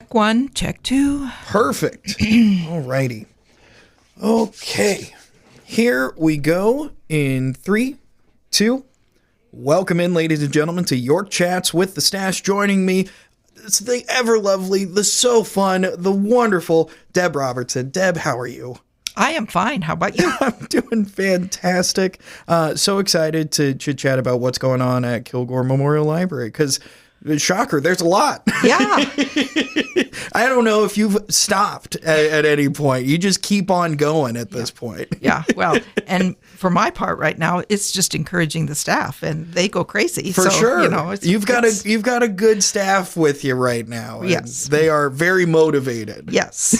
Check 1, check 2. Perfect. All righty. Okay. Here we go in 3, 2. Welcome in, ladies and gentlemen, to York Chats with the Stash. Joining me, it's the ever lovely, the so fun, the wonderful Deb Robertson. Deb, how are you? I am fine. How about you? I'm doing fantastic. So excited to chit-chat about what's going on at Kilgore Memorial Library, because, shocker, there's a lot. Yeah. I don't know if you've stopped at any point. You just keep on going at this point. Yeah, well, and for my part right now, it's just encouraging the staff, and they go crazy. For so, sure. You know, you've got a good staff with you right now. Yes. They are very motivated. Yes.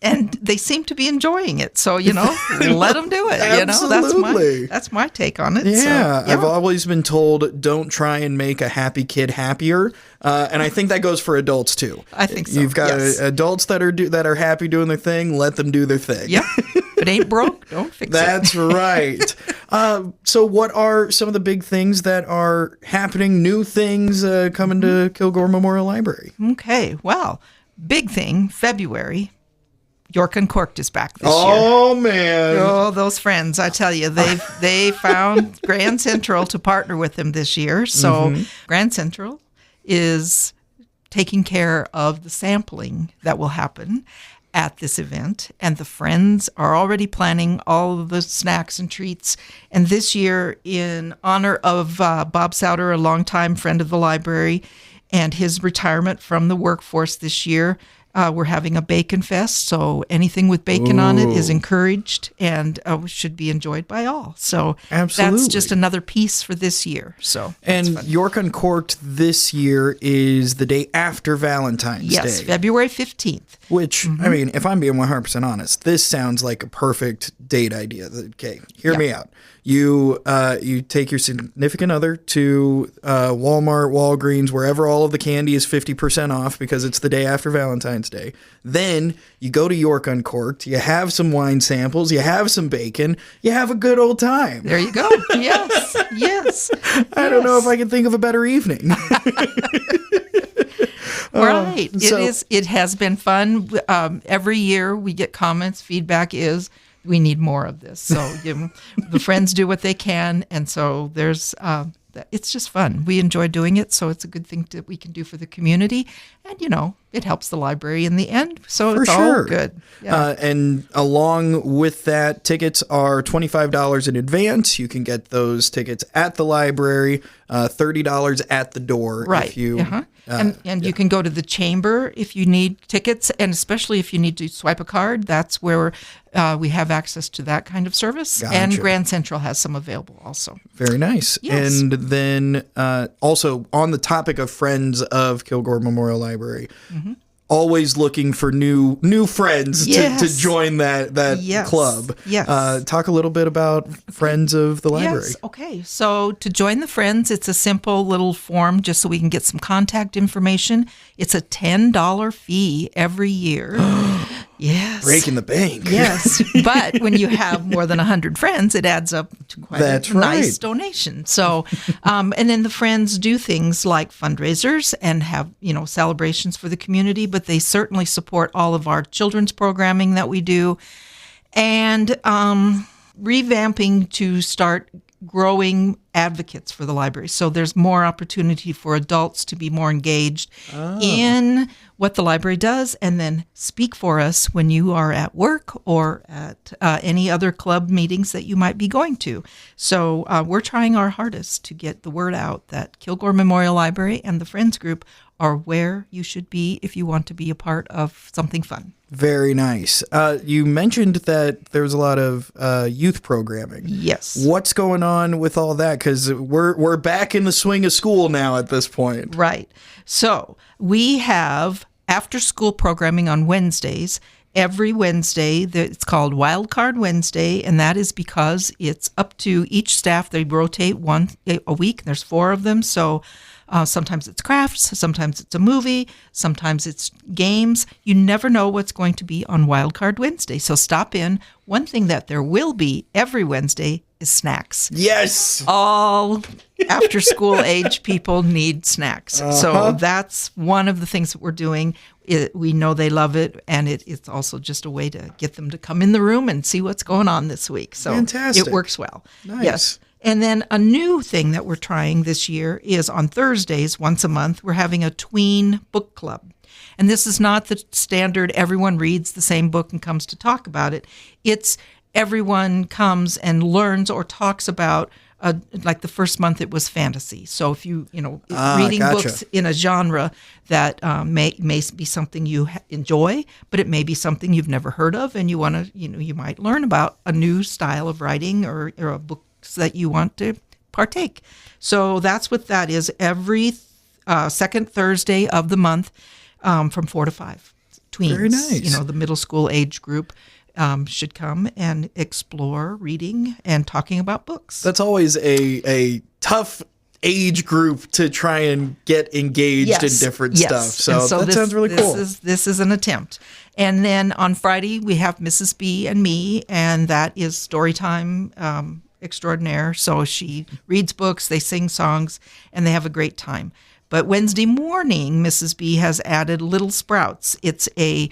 And they seem to be enjoying it. So, let them do it. Absolutely. That's my take on it. Yeah. I've always been told, don't try and make a happy kid happier. And I think that goes for adults too. I think so. You've got adults that are happy doing their thing. Let them do their thing. Yep. If it ain't broke, don't fix That's it. That's right. So what are some of the big things that are happening, new things coming to Kilgore Memorial Library? Okay. Well, big thing, February. York Uncorked is back this year. Oh, man. Oh, those friends, I tell you, they found Grand Central to partner with them this year. So Grand Central is taking care of the sampling that will happen at this event. And the friends are already planning all of the snacks and treats. And this year, in honor of Bob Souter, a longtime friend of the library, and his retirement from the workforce this year, we're having a bacon fest, so anything with bacon on it is encouraged and should be enjoyed by all. So Absolutely. That's just another piece for this year. And York Uncorked this year is the day after Valentine's Day. Yes, February 15th. Which, I mean, if I'm being 100% honest, this sounds like a perfect date idea. Okay, hear me out. You take your significant other to Walmart, Walgreens, wherever all of the candy is 50% off because it's the day after Valentine's Day. Then you go to York Uncorked, you have some wine samples, you have some bacon, you have a good old time. There you go. Yes, yes. I don't know if I can think of a better evening. Right. It has been fun. Every year we get comments, feedback is, we need more of this. So the friends do what they can. And so it's just fun. We enjoy doing it. So it's a good thing that we can do for the community. And, it helps the library in the end. So it's all good. Yeah. And along with that, tickets are $25 in advance. You can get those tickets at the library, $30 at the door. Right. If you, and you can go to the chamber if you need tickets, and especially if you need to swipe a card. That's where we have access to that kind of service. Gotcha. And Grand Central has some available also. Very nice. Yes. And then also on the topic of friends of Kilgore Memorial Library, always looking for new friends to join that club. Yes. Talk a little bit about Friends of the Library. Yes. Okay. So to join the Friends, it's a simple little form just so we can get some contact information. It's a $10 fee every year. Yes. Breaking the bank. Yes. But when you have more than 100 friends, it adds up to quite a nice donation. So, and then the friends do things like fundraisers and have, celebrations for the community, but they certainly support all of our children's programming that we do, and revamping to start growing advocates for the library. So there's more opportunity for adults to be more engaged in what the library does, and then speak for us when you are at work or at any other club meetings that you might be going to. So we're trying our hardest to get the word out that Kilgore Memorial Library and the Friends Group are where you should be if you want to be a part of something fun. Very nice. You mentioned that there's a lot of youth programming. Yes. What's going on with all that? Because we're back in the swing of school now at this point. Right. So we have after-school programming on Wednesdays. Every Wednesday, it's called Wild Card Wednesday, and that is because it's up to each staff. They rotate one a week. There's 4 of them, so sometimes it's crafts, sometimes it's a movie, sometimes it's games. You never know what's going to be on Wild Card Wednesday, so stop in. One thing that there will be every Wednesday is snacks. Yes! All after-school age people need snacks. So that's one of the things that we're doing. we know they love it, and it's also just a way to get them to come in the room and see what's going on this week. So fantastic. It works well. Nice. Yes. And then a new thing that we're trying this year is on Thursdays, once a month, we're having a tween book club. And this is not the standard everyone reads the same book and comes to talk about it. It's everyone comes and learns or talks about, like the first month it was fantasy. So if reading books in a genre that may be something you enjoy, but it may be something you've never heard of, and you want to, you might learn about a new style of writing or a book that you want to partake. So that's what that is. Every second Thursday of the month, from 4 to 5. Tweens. Very nice. The middle school age group should come and explore reading and talking about books. That's always a tough age group to try and get engaged in different stuff. So that sounds really cool. This is an attempt. And then on Friday, we have Mrs. B and me, and that is story time extraordinaire. So she reads books, they sing songs, and they have a great time. But Wednesday morning, Mrs. B has added Little Sprouts. It's a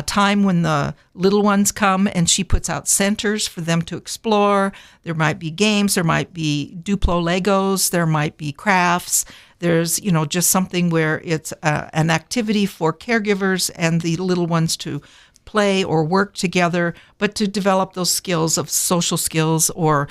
time when the little ones come, and she puts out centers for them to explore. There might be games, there might be Duplo Legos, there might be crafts. There's, just something where it's an activity for caregivers and the little ones to play or work together, but to develop those skills of social skills or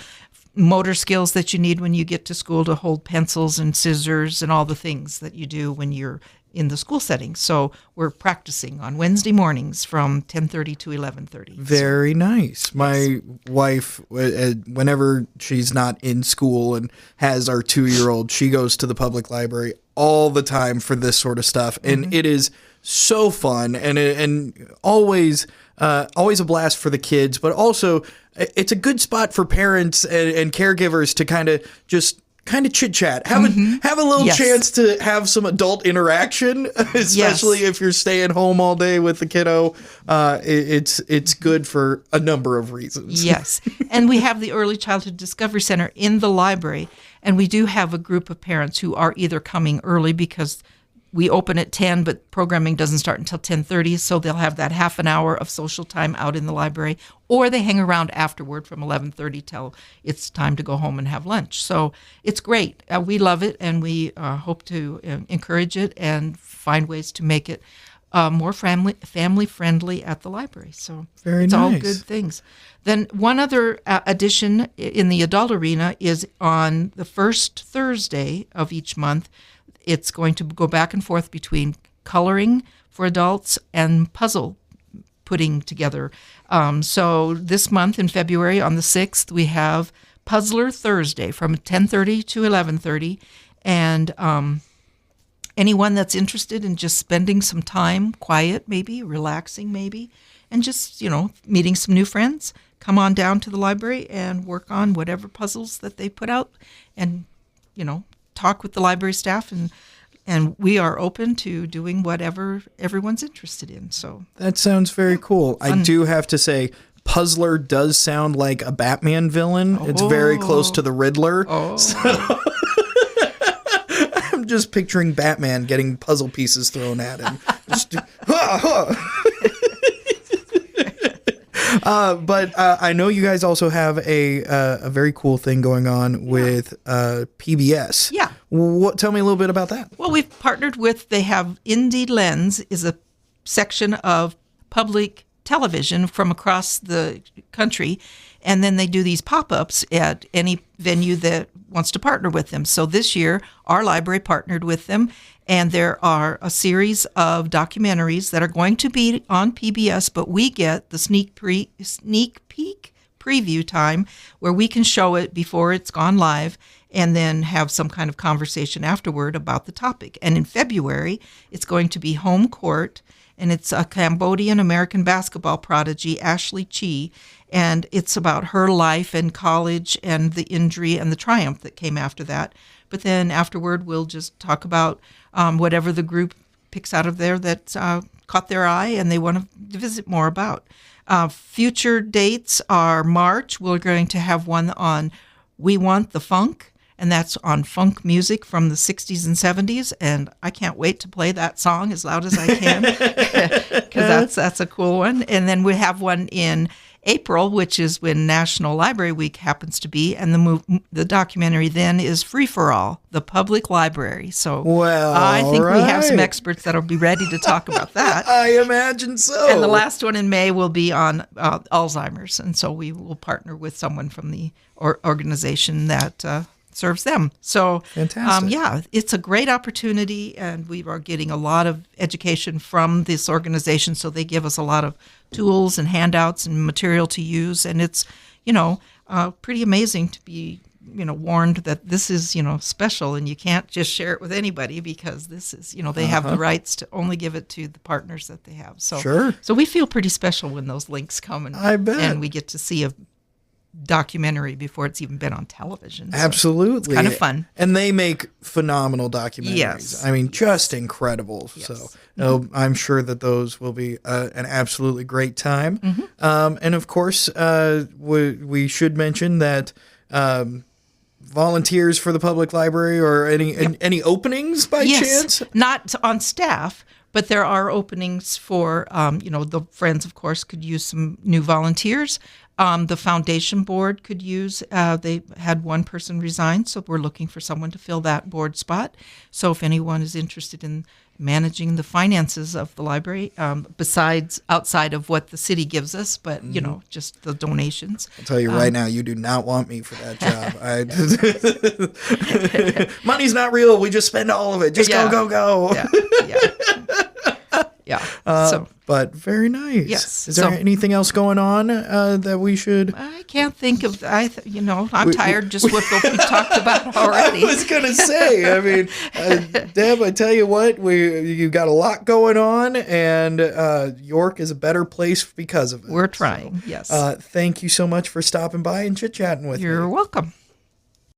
motor skills that you need when you get to school to hold pencils and scissors and all the things that you do when you're in the school setting. So we're practicing on Wednesday mornings from 10:30 to 11:30. Very nice. My wife, whenever she's not in school and has our 2-year-old, she goes to the public library all the time for this sort of stuff. And it is so fun and always a blast for the kids, but also it's a good spot for parents and caregivers to kind of chit chat, have a little chance to have some adult interaction, especially if you're staying home all day with the kiddo. It's good for a number of reasons. Yes. And we have the Early Childhood Discovery Center in the library, and we do have a group of parents who are either coming early because we open at 10, but programming doesn't start until 10:30, so they'll have that half an hour of social time out in the library, or they hang around afterward from 11:30 till it's time to go home and have lunch. So it's great. We love it, and we hope to encourage it and find ways to make it more family-friendly at the library. So it's all good things. Then one other addition in the adult arena is on the first Thursday of each month. It's going to go back and forth between coloring for adults and puzzle putting together. So this month in February on the 6th, we have Puzzler Thursday from 10:30 to 11:30. And anyone that's interested in just spending some time, quiet maybe, relaxing maybe, and just, meeting some new friends, come on down to the library and work on whatever puzzles that they put out and, talk with the library staff, and we are open to doing whatever everyone's interested in. So that sounds very cool. Fun. I do have to say, Puzzler does sound like a Batman villain. It's very close to the Riddler. So I'm just picturing Batman getting puzzle pieces thrown at him. But I know you guys also have a very cool thing going on with PBS. Yeah. Tell me a little bit about that. Well, we've partnered with, they have Indie Lens is a section of public television from across the country, and then they do these pop-ups at any venue that wants to partner with them. So this year, our library partnered with them, and there are a series of documentaries that are going to be on PBS, but we get the sneak peek preview time where we can show it before it's gone live and then have some kind of conversation afterward about the topic. And in February, it's going to be Home Court, and it's a Cambodian-American basketball prodigy, Ashley Chi, and it's about her life and college and the injury and the triumph that came after that. But then afterward, we'll just talk about whatever the group picks out of there that caught their eye and they want to visit more about. Future dates are March. We're going to have one on We Want the Funk, and that's on funk music from the 60s and 70s. And I can't wait to play that song as loud as I can because that's a cool one. And then we have one in April, which is when National Library Week happens to be, and the documentary then is Free for All, the public library. So I think we have some experts that'll be ready to talk about that. I imagine so. And the last one in May will be on Alzheimer's, and so we will partner with someone from the organization that serves them. So, fantastic. it's a great opportunity, and we are getting a lot of education from this organization. So they give us a lot of tools and handouts and material to use, and it's, pretty amazing to be, warned that this is, special, and you can't just share it with anybody because this is, they have the rights to only give it to the partners that they have. So, sure. So we feel pretty special when those links come, and I bet. And we get to see a documentary before it's even been on television. So Absolutely. it's kind of fun. And they make phenomenal documentaries. Yes. I mean, just incredible. Yes. So I'm sure that those will be an absolutely great time. And of course, we should mention that volunteers for the public library or any openings by chance? Not on staff, but there are openings for, the Friends, of course, could use some new volunteers. The foundation board could use, they had one person resign, so we're looking for someone to fill that board spot. So if anyone is interested in managing the finances of the library, besides outside of what the city gives us, but, just the donations. I'll tell you right now, you do not want me for that job. Money's not real. We just spend all of it. Just go. Yeah. But very nice. Yes. Is there anything else going on that we should? I can't think of. I'm tired just with what we talked about already. I was gonna say. I mean, Deb, I tell you what, you've got a lot going on, and York is a better place because of it. We're trying. Yes. Thank you so much for stopping by and chit chatting with me. You're welcome.